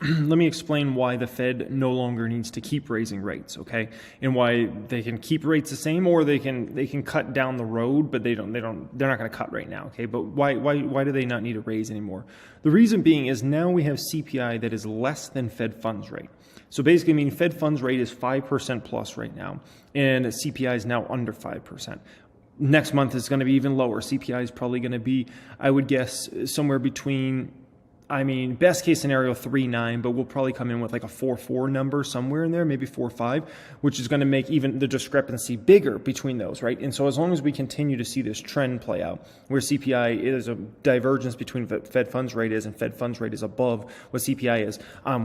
let me explain why the Fed no longer needs to keep raising rates, okay? And why they can keep rates the same, or they can cut down the road, but they're not going to cut right now, okay? But why do they not need to raise anymore? The reason being is now we have CPI that is less than Fed funds rate. So basically, I mean, Fed funds rate is 5% plus right now, and CPI is now under 5%. Next month is going to be even lower. CPI is probably going to be, I would guess, somewhere between, best case scenario 3.9, but we'll probably come in with like a 4.4 number somewhere in there, maybe 4.5, which is going to make even the discrepancy bigger between those, right? And so as long as we continue to see this trend play out, where CPI is a divergence between what Fed funds rate is and Fed funds rate is above what CPI is,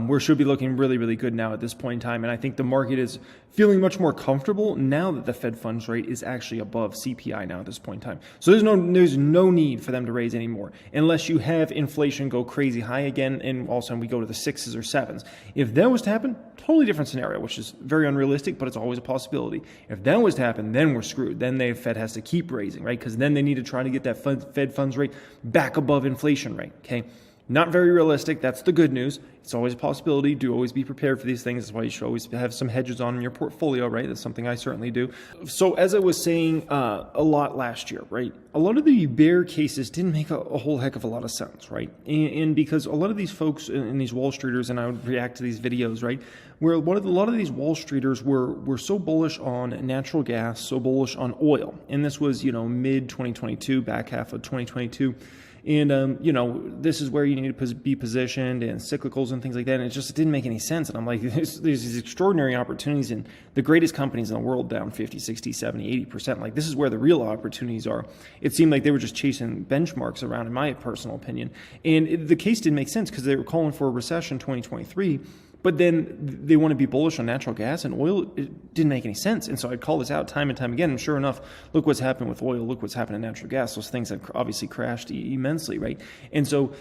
we should be looking really, really good now at this point in time. And I think the market is feeling much more comfortable now that the Fed funds rate is actually above CPI now at this point in time. So there's no need for them to raise anymore, unless you have inflation go crazy high again, and all of a sudden we go to the 6s or 7s. If that was to happen, totally different scenario, which is very unrealistic, but it's always a possibility. If that was to happen, then we're screwed. Then the Fed has to keep raising, right? Because then they need to try to get that Fed funds rate back above inflation rate, okay? Not very realistic. That's the good news. It's always a possibility. Do always be prepared for these things. That's why you should always have some hedges on in your portfolio, right? That's something I certainly do. So as I was saying a lot last year, right? A lot of the bear cases didn't make a whole heck of a lot of sense, right? And because a lot of these folks and these Wall Streeters, and I would react to these videos, right? Where a lot of these Wall Streeters were so bullish on natural gas, so bullish on oil. And this was, mid 2022, back half of 2022. And, this is where you need to be positioned, and cyclicals and things like that. And it didn't make any sense. And I'm like, there's these extraordinary opportunities in the greatest companies in the world down 50, 60, 70, 80%. Like, this is where the real opportunities are. It seemed like they were just chasing benchmarks around, in my personal opinion. And the case didn't make sense because they were calling for a recession 2023. But then they want to be bullish on natural gas and oil. It didn't make any sense. And so I'd call this out time and time again. And sure enough, look what's happened with oil. Look what's happened in natural gas. Those things have obviously crashed immensely, right? And so,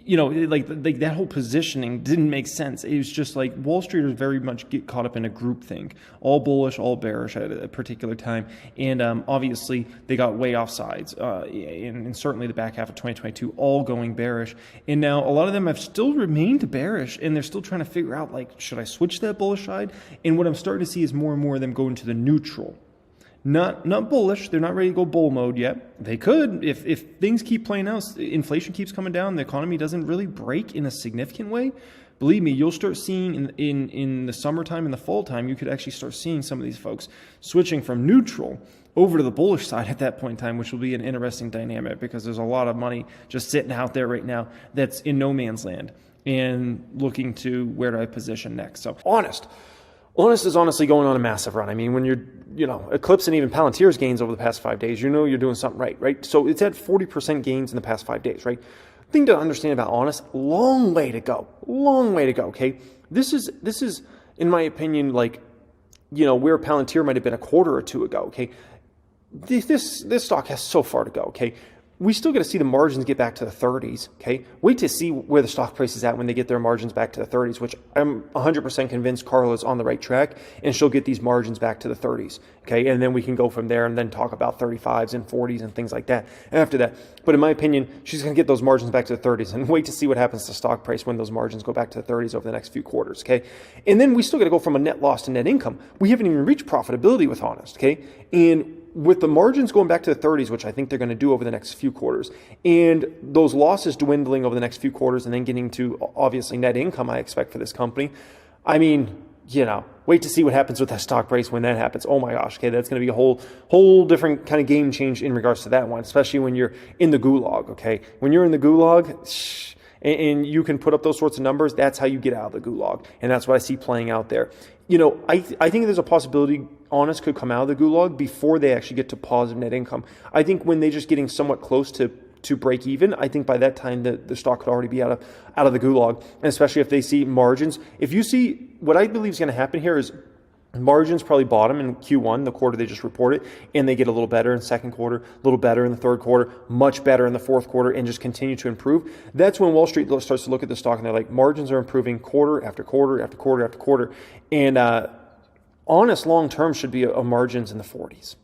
like that whole positioning didn't make sense. It was just like Wall Streeters very much get caught up in a group thing, all bullish, all bearish at a particular time. And obviously they got way off sides. And certainly the back half of 2022, all going bearish. And now a lot of them have still remained bearish, and they're still trying to figure out, like, should I switch to that bullish side? And what I'm starting to see is more and more of them go into the neutral. Not bullish. They're not ready to go bull mode yet. They could if things keep playing out. Inflation keeps coming down. The economy doesn't really break in a significant way. Believe me, you'll start seeing in the summertime and the fall time, you could actually start seeing some of these folks switching from neutral over to the bullish side at that point in time, which will be an interesting dynamic because there's a lot of money just sitting out there right now that's in no man's land and looking to where do I position next. So Honest is honestly going on a massive run. I mean, when you're, eclipsing even Palantir's gains over the past 5 days, you're doing something right? So it's at 40% gains in the past 5 days, right? Thing to understand about Honest, long way to go, okay? This is, in my opinion, like, where Palantir might have been a quarter or two ago, okay? This stock has so far to go, okay? We still got to see the margins get back to the 30s, okay? Wait to see where the stock price is at when they get their margins back to the 30s, which I'm 100% convinced Carla's on the right track, and she'll get these margins back to the 30s, okay? And then we can go from there and then talk about 35s and 40s and things like that after that. But in my opinion, she's going to get those margins back to the 30s, and wait to see what happens to the stock price when those margins go back to the 30s over the next few quarters, okay? And then we still got to go from a net loss to net income. We haven't even reached profitability with Honest, okay? And with the margins going back to the 30s, which I think they're going to do over the next few quarters, and those losses dwindling over the next few quarters, and then getting to obviously net income, I expect for this company. I mean, wait to see what happens with that stock price when that happens. Oh my gosh, okay, that's going to be a whole different kind of game change in regards to that one, especially when you're in the gulag, okay? When you're in the gulag, and you can put up those sorts of numbers, that's how you get out of the gulag, and that's what I see playing out there. I think there's a possibility Honest could come out of the gulag before they actually get to positive net income. I think when they're just getting somewhat close to break even, I think by that time the stock could already be out of the gulag, and especially if they see margins. If you see, what I believe is going to happen here is margins probably bottom in Q1, the quarter they just reported, and they get a little better in second quarter, a little better in the third quarter, much better in the fourth quarter, and just continue to improve. That's when Wall Street starts to look at the stock and they're like, margins are improving quarter after quarter after quarter after quarter. And Honest long term should be a margins in the 40s.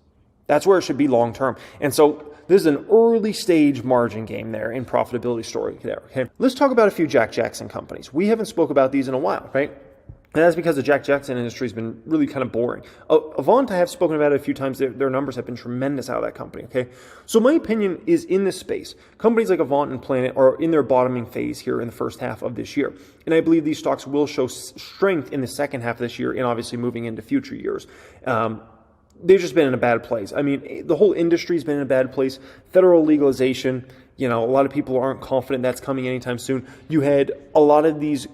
That's where it should be long term. And so this is an early stage margin game there and profitability story there. Okay, let's talk about a few Jack Jackson companies. We haven't spoke about these in a while, right? And that's because the Jack Jackson industry has been really kind of boring. Avant, I have spoken about it a few times. Their numbers have been tremendous out of that company, okay? So my opinion is in this space, companies like Avant and Planet are in their bottoming phase here in the first half of this year. And I believe these stocks will show strength in the second half of this year and obviously moving into future years. They've just been in a bad place. I mean, the whole industry's been in a bad place. Federal legalization, a lot of people aren't confident that's coming anytime soon. You had a lot of these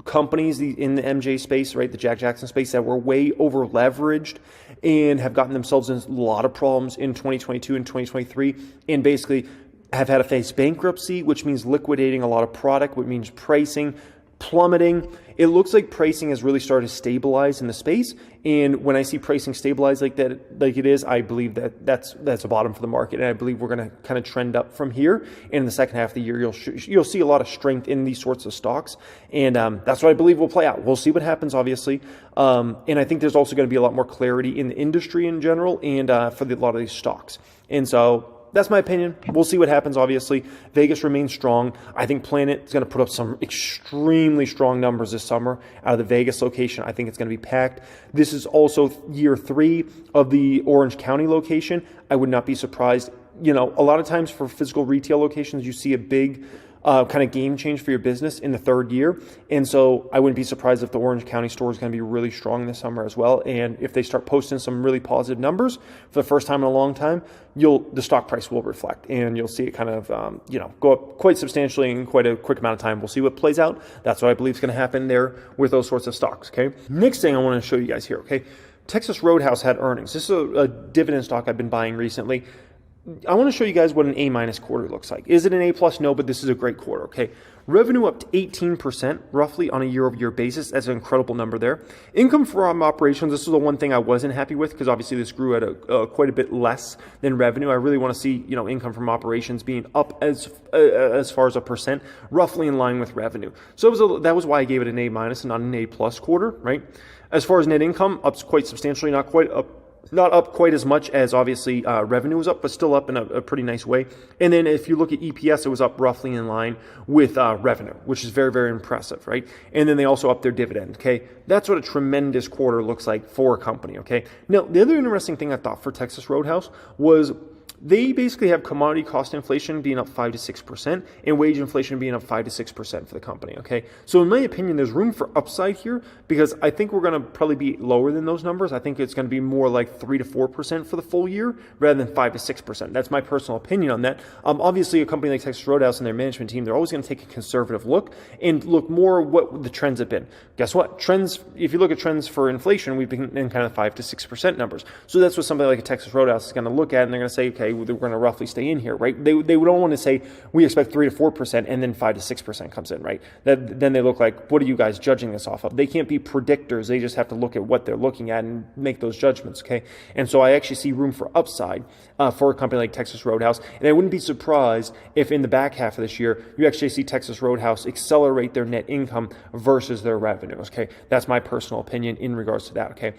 companies in the MJ space, right, the Jack Jackson space, that were way over leveraged and have gotten themselves in a lot of problems in 2022 and 2023, and basically have had to face bankruptcy, which means liquidating a lot of product, which means pricing plummeting. It looks like pricing has really started to stabilize in the space, and when I see pricing stabilize like that, like it is, I believe that that's a bottom for the market, and I believe we're going to kind of trend up from here. And in the second half of the year, you'll see a lot of strength in these sorts of stocks, and that's what I believe will play out. We'll see what happens, obviously, and I think there's also going to be a lot more clarity in the industry in general, and for a lot of these stocks, and so. That's my opinion. We'll see what happens, obviously. Vegas remains strong. I think Planet is going to put up some extremely strong numbers this summer out of the Vegas location. I think it's going to be packed. This is also year 3 of the Orange County location. I would not be surprised. A lot of times for physical retail locations, you see a big kind of game change for your business in the 3rd year. And so I wouldn't be surprised if the Orange County store is going to be really strong this summer as well. And if they start posting some really positive numbers for the first time in a long time, the stock price will reflect, and you'll see it kind of, go up quite substantially in quite a quick amount of time. We'll see what plays out. That's what I believe is going to happen there with those sorts of stocks. Okay. Next thing I want to show you guys here. Okay. Texas Roadhouse had earnings. This is a dividend stock I've been buying recently. I want to show you guys what an A- quarter looks like. Is it an A+? No, but this is a great quarter, okay? Revenue up to 18% roughly on a year-over-year basis. That's an incredible number there. Income from operations, this is the one thing I wasn't happy with, because obviously this grew at quite a bit less than revenue. I really want to see, income from operations being up as far as a percent, roughly in line with revenue. So that was why I gave it an A- and not an A+ quarter, right? As far as net income, up quite substantially, not up quite as much as obviously revenue was up, but still up in a pretty nice way. And then if you look at EPS, it was up roughly in line with revenue, which is very, very impressive, right? And then they also upped their dividend, okay? That's what a tremendous quarter looks like for a company, okay? Now, the other interesting thing I thought for Texas Roadhouse was they basically have commodity cost inflation being up 5 to 6% and wage inflation being up 5 to 6% for the company, okay? So in my opinion, there's room for upside here, because I think we're going to probably be lower than those numbers. I think it's going to be more like 3 to 4% for the full year rather than 5 to 6%. That's my personal opinion on that. Obviously, a company like Texas Roadhouse and their management team, they're always going to take a conservative look and look more what the trends have been. Guess what? Trends, if you look at trends for inflation, we've been in kind of 5 to 6% numbers. So that's what somebody like a Texas Roadhouse is going to look at, and they're going to say, okay, we're going to roughly stay in here, right? They don't want to say we expect 3 to 4% and then 5 to 6% comes in, right? Then they look like, what are you guys judging this off of? They can't be predictors. They just have to look at what they're looking at and make those judgments, okay? And so I actually see room for upside for a company like Texas Roadhouse, and I wouldn't be surprised if in the back half of this year you actually see Texas Roadhouse accelerate their net income versus their revenue, okay? That's my personal opinion in regards to that, okay?